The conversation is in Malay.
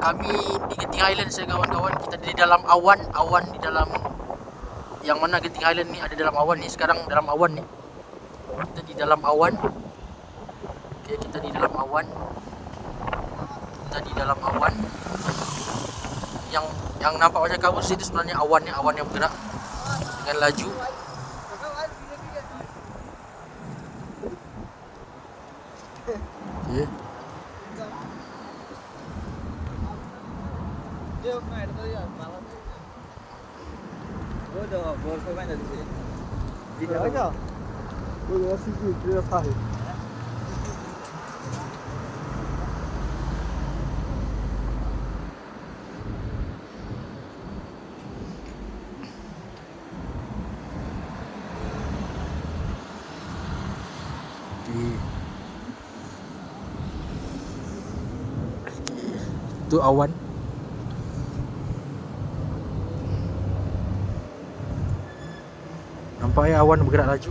Kami di Genting Highlands ya kawan-kawan. Kita di dalam awan di dalam, yang mana Genting Highlands ni ada dalam awan ni. Sekarang dalam awan ni. Kita di dalam awan. Okey, kita di dalam awan. Kita di dalam awan. Yang nampak macam kabut sini sebenarnya awan yang bergerak dengan laju. Okey. Itu awan. Nampak ya awan bergerak laju.